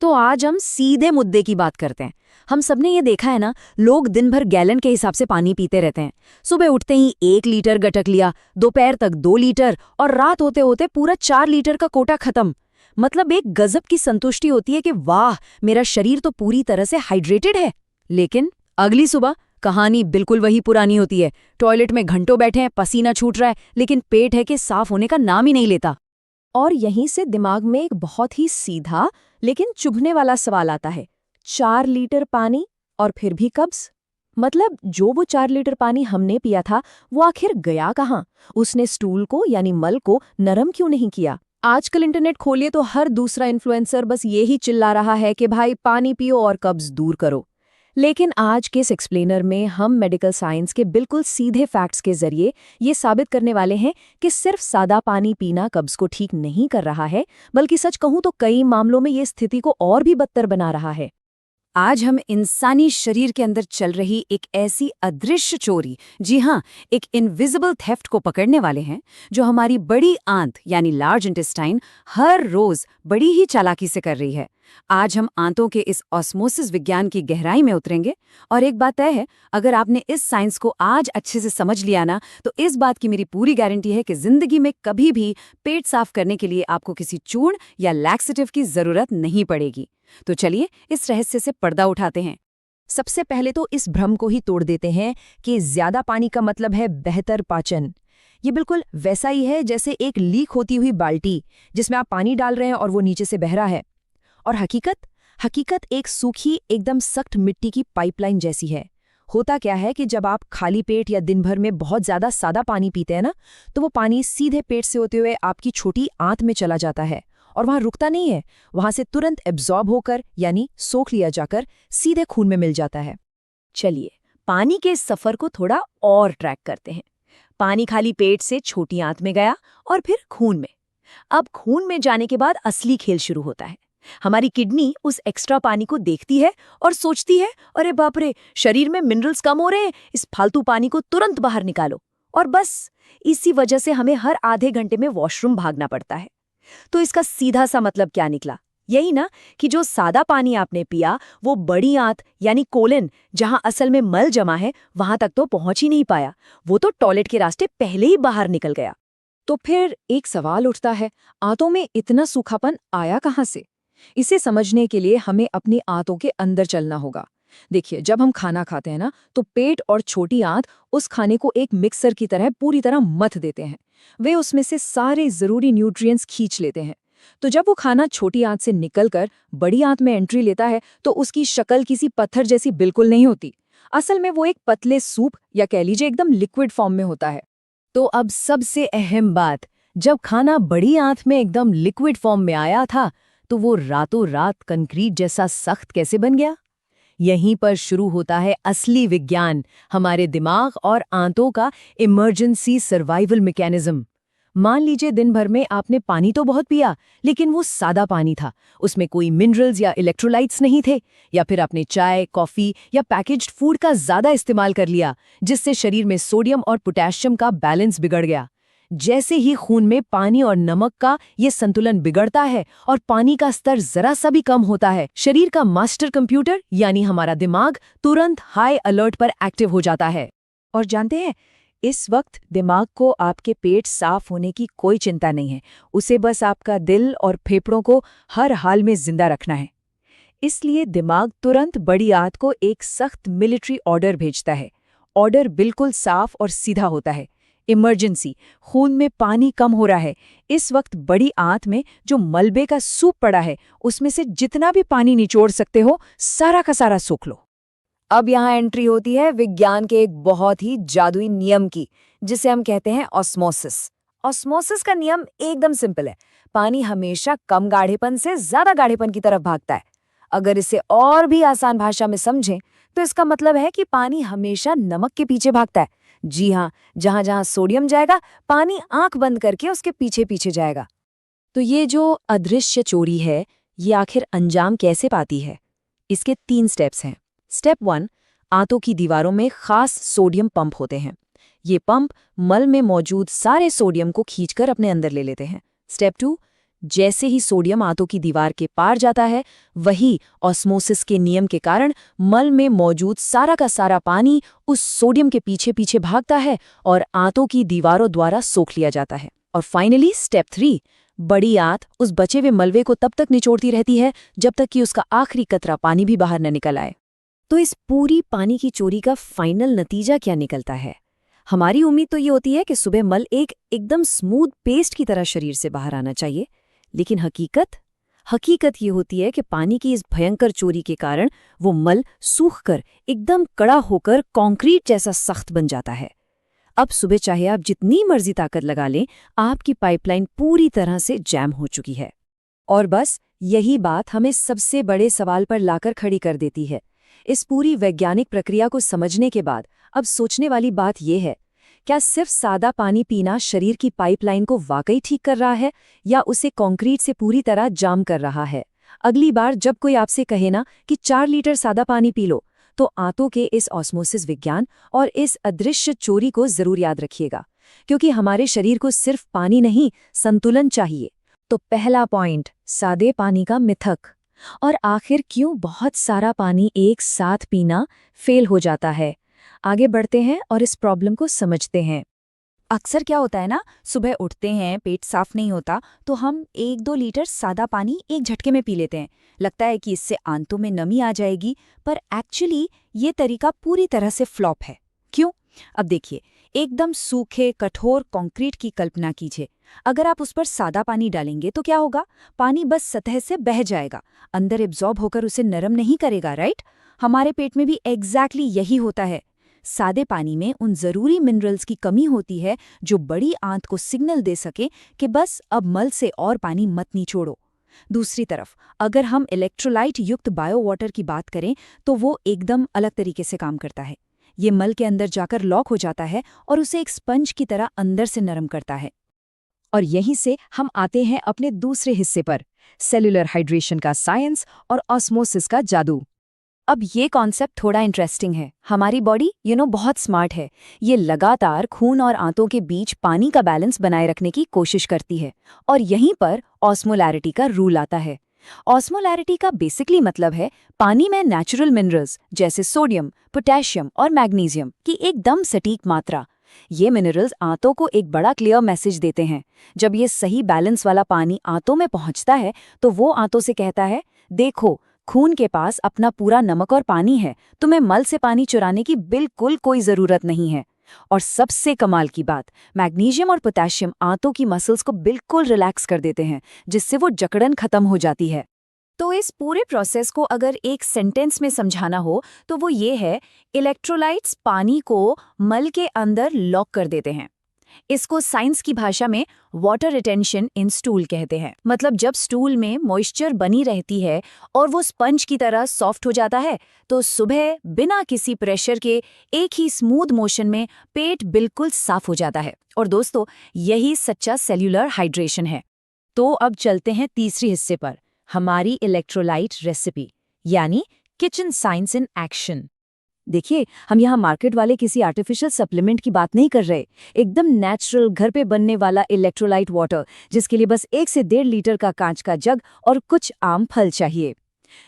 तो आज हम सीधे मुद्दे की बात करते हैं। हम सबने ये देखा है ना, लोग दिन भर गैलन के हिसाब से पानी पीते रहते हैं। सुबह उठते ही 1 लीटर गटक लिया, दोपहर तक 2 लीटर और रात होते होते पूरा 4 लीटर का कोटा खत्म। मतलब एक गजब की संतुष्टि होती है कि वाह, मेरा शरीर तो पूरी तरह से हाइड्रेटेड है। लेकिन अगली सुबह कहानी बिल्कुल वही पुरानी होती है। टॉयलेट में घंटों बैठे हैं, पसीना छूट रहा है, लेकिन पेट है कि साफ होने का नाम ही नहीं लेता। और यहीं से दिमाग में एक बहुत ही सीधा लेकिन चुभने वाला सवाल आता है, 4 लीटर पानी और फिर भी कब्ज। मतलब जो वो 4 लीटर पानी हमने पिया था वो आखिर गया कहाँ? उसने स्टूल को यानी मल को नरम क्यों नहीं किया? आजकल इंटरनेट खोलिए तो हर दूसरा इन्फ्लुएंसर बस यही चिल्ला रहा है कि भाई पानी पियो और कब्ज दूर करो। लेकिन आज के इस एक्सप्लेनर में हम मेडिकल साइंस के बिल्कुल सीधे फैक्ट्स के जरिए ये साबित करने वाले हैं कि सिर्फ सादा पानी पीना कब्ज को ठीक नहीं कर रहा है, बल्कि सच कहूं तो कई मामलों में ये स्थिति को और भी बदतर बना रहा है। आज हम इंसानी शरीर के अंदर चल रही एक ऐसी अदृश्य चोरी, जी हाँ, एक इनविजिबल थेफ्ट को पकड़ने वाले हैं, जो हमारी बड़ी आंत यानी लार्ज इंटेस्टाइन हर रोज बड़ी ही चालाकी से कर रही है। आज हम आंतों के इस ऑस्मोसिस विज्ञान की गहराई में उतरेंगे। और एक बात तय है, अगर आपने इस साइंस को आज अच्छे से समझ लिया ना, तो इस बात की मेरी पूरी गारंटी है कि जिंदगी में कभी भी पेट साफ करने के लिए आपको किसी चूर्ण या लैक्सेटिव की जरूरत नहीं पड़ेगी। तो चलिए इस रहस्य से पर्दा उठाते हैं। सबसे पहले तो इस भ्रम को ही तोड़ देते हैं कि ज्यादा पानी का मतलब है बेहतर पाचन। ये बिल्कुल वैसा ही है जैसे एक लीक होती हुई बाल्टी जिसमें आप पानी डाल रहे हैं और वो नीचे से बह रहा है। और हकीकत एक सूखी एकदम सख्त मिट्टी की पाइपलाइन जैसी है। होता क्या है कि जब आप खाली पेट या दिन भर में बहुत ज्यादा सादा पानी पीते हैं ना, तो वो पानी सीधे पेट से होते हुए आपकी छोटी आंत में चला जाता है और वहां रुकता नहीं है। वहां से तुरंत एब्जॉर्ब होकर यानी सोख लिया जाकर सीधे खून में मिल जाता है। चलिए पानी के सफर को थोड़ा और ट्रैक करते हैं। पानी खाली पेट से छोटी आंत में गया और फिर खून में। अब खून में जाने के बाद असली खेल शुरू होता है। हमारी किडनी उस एक्स्ट्रा पानी को देखती है और सोचती है, अरे बाप रे, शरीर में मिनरल्स कम हो रहे हैं, इस फालतू पानी को तुरंत बाहर निकालो। और बस इसी वजह से हमें हर आधे घंटे में वॉशरूम भागना पड़ता है। तो इसका सीधा सा मतलब क्या निकला? यही ना कि जो सादा पानी आपने पिया वो बड़ी आंत यानी कोलन, जहां असल में मल जमा है, वहां तक तो पहुंच ही नहीं पाया। वो तो टॉयलेट के रास्ते पहले ही बाहर निकल गया। तो फिर एक सवाल उठता है, आंतों में इतना सूखापन आया कहाँ से? इसे समझने के लिए हमें अपनी आंतों के अंदर चलना होगा। देखिए, जब हम खाना खाते हैं ना, तो पेट और छोटी आंत उस खाने को एक मिक्सर की तरह पूरी तरह मथ देते हैं। वे उसमें से सारे जरूरी न्यूट्रिएंट्स खींच लेते हैं। तो जब वो खाना छोटी आंत से निकलकर बड़ी आंत में एंट्री लेता है, तो उसकी शक्ल किसी पत्थर जैसी बिल्कुल नहीं होती। असल में वो एक पतले सूप या कह लीजिए एकदम लिक्विड फॉर्म में होता है। तो अब सबसे अहम बात, जब खाना बड़ी आंत में एकदम लिक्विड फॉर्म में आया था, तो वो रातों रात कंक्रीट जैसा सख्त कैसे बन गया? यहीं पर शुरू होता है असली विज्ञान, हमारे दिमाग और आंतों का इमरजेंसी सर्वाइवल मैकेनिज्म। मान लीजिए दिन भर में आपने पानी तो बहुत पिया, लेकिन वो सादा पानी था, उसमें कोई मिनरल्स या इलेक्ट्रोलाइट्स नहीं थे। या फिर आपने चाय, कॉफी या पैकेज्ड फूड का ज्यादा इस्तेमाल कर लिया, जिससे शरीर में सोडियम और पोटेशियम का बैलेंस बिगड़ गया। जैसे ही खून में पानी और नमक का ये संतुलन बिगड़ता है और पानी का स्तर जरा सा भी कम होता है, शरीर का मास्टर कंप्यूटर यानी हमारा दिमाग तुरंत हाई अलर्ट पर एक्टिव हो जाता है। और जानते हैं, इस वक्त दिमाग को आपके पेट साफ होने की कोई चिंता नहीं है। उसे बस आपका दिल और फेफड़ों को हर हाल में जिंदा रखना है। इसलिए दिमाग तुरंत बड़ी आंत को एक सख्त मिलिट्री ऑर्डर भेजता है। ऑर्डर बिल्कुल साफ और सीधा होता है, इमरजेंसी, खून में पानी कम हो रहा है। इस वक्त बड़ी आंत में जो मलबे का सूप पड़ा है, उसमें से जितना भी पानी निचोड़ सकते हो, सारा का सारा सोख लो। अब यहाँ एंट्री होती है विज्ञान के एक बहुत ही जादुई नियम की, जिसे हम कहते हैं ऑस्मोसिस। ऑस्मोसिस का नियम एकदम सिंपल है। पानी हमेशा कम गाढ़ेपन से ज्यादा गाढ़ेपन की तरफ भागता है। अगर इसे और भी आसान भाषा में समझें, तो इसका मतलब है कि पानी हमेशा नमक के पीछे भागता है। जी हाँ, जहां जहां सोडियम जाएगा, पानी आंख बंद करके उसके पीछे पीछे जाएगा। तो ये जो अदृश्य चोरी है, ये आखिर अंजाम कैसे पाती है? इसके 3 स्टेप्स हैं। स्टेप 1, आंतों की दीवारों में खास सोडियम पंप होते हैं। ये पंप मल में मौजूद सारे सोडियम को खींचकर अपने अंदर ले लेते हैं। स्टेप 2, जैसे ही सोडियम आंतों की दीवार के पार जाता है, वही ऑस्मोसिस के नियम के कारण मल में मौजूद सारा का सारा पानी उस सोडियम के पीछे पीछे भागता है और आंतों की दीवारों द्वारा सोख लिया जाता है। और फाइनली स्टेप 3, बड़ी आंत उस बचे हुए मलबे को तब तक निचोड़ती रहती है जब तक कि उसका आखिरी कतरा पानी भी बाहर न निकल आए। तो इस पूरी पानी की चोरी का फाइनल नतीजा क्या निकलता है? हमारी उम्मीद तो ये होती है कि सुबह मल एकदम स्मूथ पेस्ट की तरह शरीर से बाहर आना चाहिए, लेकिन हकीकत ये होती है कि पानी की इस भयंकर चोरी के कारण वो मल सूखकर एकदम कड़ा होकर कंक्रीट जैसा सख्त बन जाता है। अब सुबह चाहे आप जितनी मर्जी ताकत लगा लें, आपकी पाइपलाइन पूरी तरह से जैम हो चुकी है। और बस यही बात हमें सबसे बड़े सवाल पर लाकर खड़ी कर देती है। इस पूरी वैज्ञानिक प्रक्रिया को समझने के बाद अब सोचने वाली बात यह है, क्या सिर्फ सादा पानी पीना शरीर की पाइपलाइन को वाकई ठीक कर रहा है या उसे कंक्रीट से पूरी तरह जाम कर रहा है? अगली बार जब कोई आपसे कहे ना कि 4 लीटर सादा पानी पी लो, तो आंतों के इस ऑस्मोसिस विज्ञान और इस अदृश्य चोरी को जरूर याद रखिएगा, क्योंकि हमारे शरीर को सिर्फ पानी नहीं, संतुलन चाहिए। तो पहला पॉइंट, सादे पानी का मिथक। और आखिर क्यों बहुत सारा पानी एक साथ पीना फेल हो जाता है? आगे बढ़ते हैं और इस प्रॉब्लम को समझते हैं। अक्सर क्या होता है ना, सुबह उठते हैं, पेट साफ नहीं होता, तो हम 1-2 लीटर सादा पानी एक झटके में पी लेते हैं। लगता है कि इससे आंतों में नमी आ जाएगी, पर एक्चुअली ये तरीका पूरी तरह से फ्लॉप है। क्यों? अब देखिए, एकदम सूखे कठोर कंक्रीट की कल्पना कीजिए। अगर आप उस पर सादा पानी डालेंगे तो क्या होगा? पानी बस सतह से बह जाएगा, अंदर एब्जॉर्ब होकर उसे नरम नहीं करेगा, राइट? हमारे पेट में भी एग्जैक्टली यही होता है। सादे पानी में उन जरूरी मिनरल्स की कमी होती है जो बड़ी आंत को सिग्नल दे सके कि बस अब मल से और पानी मत निचोड़ो। दूसरी तरफ अगर हम इलेक्ट्रोलाइट युक्त बायो वाटर की बात करें तो वो एकदम अलग तरीके से काम करता है। ये मल के अंदर जाकर लॉक हो जाता है और उसे एक स्पंज की तरह अंदर से नरम करता है। और यहीं से हम आते हैं अपने दूसरे हिस्से पर, सेल्यूलर हाइड्रेशन का साइंस और ऑस्मोसिस का जादू। अब ये कॉन्सेप्ट थोड़ा इंटरेस्टिंग है। हमारी बॉडी बहुत स्मार्ट है। ये लगातार खून और आंतों के बीच पानी का बैलेंस बनाए रखने की कोशिश करती है, और यहीं पर ऑस्मोलैरिटी का रूल आता है। ऑस्मोलैरिटी का बेसिकली मतलब है पानी में नेचुरल मिनरल्स जैसे सोडियम, पोटेशियम और मैग्नीशियम की एकदम सटीक मात्रा। ये मिनरल्स आंतों को एक बड़ा क्लियर मैसेज देते हैं। जब ये सही बैलेंस वाला पानी आंतों में पहुंचता है तो वो आंतों से कहता है, देखो खून के पास अपना पूरा नमक और पानी है, तुम्हें मल से पानी चुराने की बिल्कुल कोई जरूरत नहीं है। और सबसे कमाल की बात, मैग्नीशियम और पोटेशियम आंतों की मसल्स को बिल्कुल रिलैक्स कर देते हैं, जिससे वो जकड़न खत्म हो जाती है। तो इस पूरे प्रोसेस को अगर एक सेंटेंस में समझाना हो तो वो ये है, इलेक्ट्रोलाइट्स पानी को मल के अंदर लॉक कर देते हैं। इसको साइंस की भाषा में वाटर रिटेंशन इन स्टूल कहते हैं। मतलब जब स्टूल में मॉइस्चर बनी रहती है और वो स्पंज की तरह सॉफ्ट हो जाता है, तो सुबह बिना किसी प्रेशर के एक ही स्मूथ मोशन में पेट बिल्कुल साफ हो जाता है। और दोस्तों, यही सच्चा सेल्यूलर हाइड्रेशन है। तो अब चलते हैं तीसरे हिस्से पर, हमारी इलेक्ट्रोलाइट रेसिपी, यानी किचन साइंस इन एक्शन। देखिए, हम यहाँ मार्केट वाले किसी आर्टिफिशियल सप्लीमेंट की बात नहीं कर रहे। एकदम नेचुरल घर पे बनने वाला इलेक्ट्रोलाइट वाटर, जिसके लिए बस 1 से 1.5 लीटर का कांच का जग और कुछ आम फल चाहिए।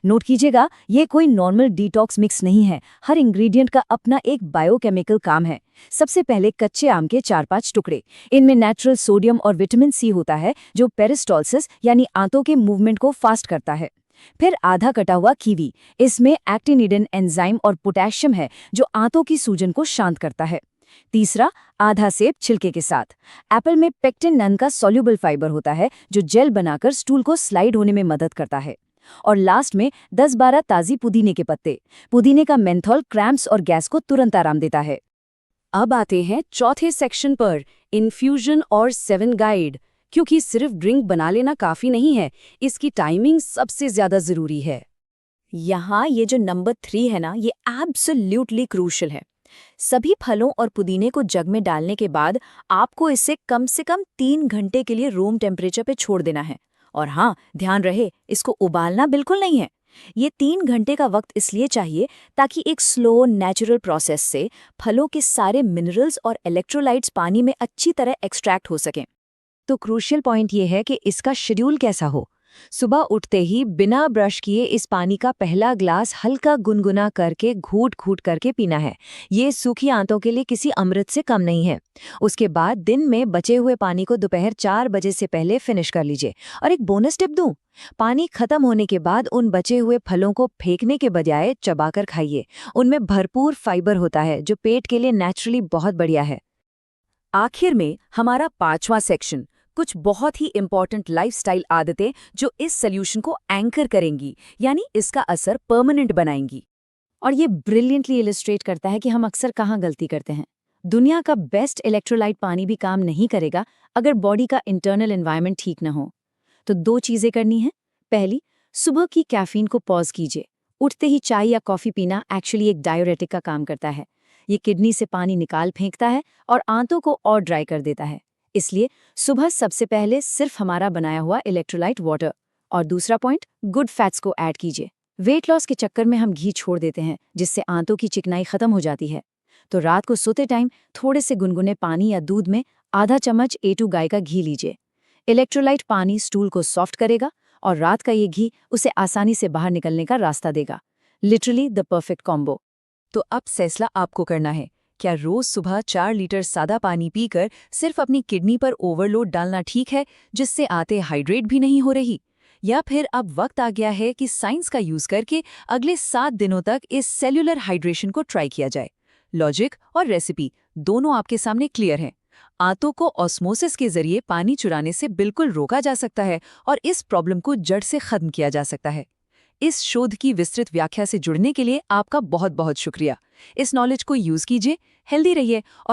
नोट कीजिएगा, ये कोई नॉर्मल डिटॉक्स मिक्स नहीं है। हर इंग्रेडिएंट का अपना एक बायोकेमिकल काम है। सबसे पहले कच्चे आम के 4-5 टुकड़े। इनमें नेचुरल सोडियम और विटामिन सी होता है, जो पेरिस्टॉल्सिस यानी आंतों के मूवमेंट को फास्ट करता है। फिर आधा कटा हुआ कीवी, इसमें एक्टिनिडिन एंजाइम और पोटेशियम है, जो आंतों की सूजन को शांत करता है। तीसरा, आधा सेब छिलके के साथ। एप्पल में पेक्टिन नन का सॉल्युबल फाइबर होता है, जो जेल बनाकर स्टूल को स्लाइड होने में मदद करता है। और लास्ट में 10-12 ताजी पुदीने के पत्ते। पुदीने का मेंथॉल क्रैम्प्स और गैस को तुरंत आराम देता है। अब आते हैं चौथे सेक्शन पर, इन्फ्यूजन और 7 गाइड। क्योंकि सिर्फ ड्रिंक बना लेना काफी नहीं है, इसकी टाइमिंग सबसे ज्यादा जरूरी है। यहाँ ये जो नंबर 3 है ना, ये एब्सोल्युटली क्रूशल है। सभी फलों और पुदीने को जग में डालने के बाद आपको इसे कम से कम 3 घंटे के लिए रूम टेम्परेचर पे छोड़ देना है। और हाँ, ध्यान रहे, इसको उबालना बिल्कुल नहीं है। ये 3 घंटे का वक्त इसलिए चाहिए ताकि एक स्लो नेचुरल प्रोसेस से फलों के सारे मिनरल्स और इलेक्ट्रोलाइट्स पानी में अच्छी तरह एक्सट्रैक्ट हो सकें। तो क्रूशियल पॉइंट ये है कि इसका शेड्यूल कैसा हो। सुबह उठते ही बिना ब्रश किए इस पानी का पहला ग्लास हल्का गुनगुना करके घूट घूट करके पीना है। ये सूखी आंतों के लिए किसी अमृत से कम नहीं है। उसके बाद दिन में बचे हुए पानी को दोपहर 4 बजे से पहले फिनिश कर लीजिए। और एक बोनस टिप दूं, पानी खत्म होने के बाद उन बचे हुए फलों को फेंकने के बजाय चबाकर खाइए। उनमें भरपूर फाइबर होता है जो पेट के लिए नेचुरली बहुत बढ़िया है। आखिर में हमारा 5वां सेक्शन, कुछ बहुत ही इंपॉर्टेंट लाइफस्टाइल आदतें जो इस सॉल्यूशन को एंकर करेंगी, यानी इसका असर परमानेंट बनाएंगी। और ये ब्रिलियंटली इलिस्ट्रेट करता है कि हम अक्सर कहाँ गलती करते हैं। दुनिया का बेस्ट इलेक्ट्रोलाइट पानी भी काम नहीं करेगा अगर बॉडी का इंटरनल एनवायरनमेंट ठीक न हो। तो 2 चीजें करनी है। पहली, सुबह की कैफीन को पॉज कीजिए। उठते ही चाय या कॉफी पीना एक्चुअली एक डायोरेटिक का काम करता है। ये किडनी से पानी निकाल फेंकता है और आंतों को और ड्राई कर देता है। इसलिए सुबह सबसे पहले सिर्फ हमारा बनाया हुआ इलेक्ट्रोलाइट वाटर। और दूसरा पॉइंट, गुड फैट्स को ऐड कीजिए। वेट लॉस के चक्कर में हम घी छोड़ देते हैं, जिससे आंतों की चिकनाई खत्म हो जाती है। तो रात को सोते टाइम थोड़े से गुनगुने पानी या दूध में आधा चम्मच A2 गाय का घी लीजिए। इलेक्ट्रोलाइट पानी स्टूल को सॉफ्ट करेगा और रात का ये घी उसे आसानी से बाहर निकलने का रास्ता देगा। Literally the perfect combo. तो अब फैसला आपको करना है। क्या रोज सुबह 4 लीटर सादा पानी पीकर सिर्फ अपनी किडनी पर ओवरलोड डालना ठीक है, जिससे आंतें हाइड्रेट भी नहीं हो रही? या फिर अब वक्त आ गया है कि साइंस का यूज करके अगले 7 दिनों तक इस सेल्यूलर हाइड्रेशन को ट्राई किया जाए? लॉजिक और रेसिपी दोनों आपके सामने क्लियर हैं। आंतों को ऑस्मोसिस के जरिए पानी चुराने से बिल्कुल रोका जा सकता है और इस प्रॉब्लम को जड़ से खत्म किया जा सकता है। इस शोध की विस्तृत व्याख्या से जुड़ने के लिए आपका बहुत बहुत शुक्रिया। इस नॉलेज को यूज कीजिए, हेल्दी रहिए और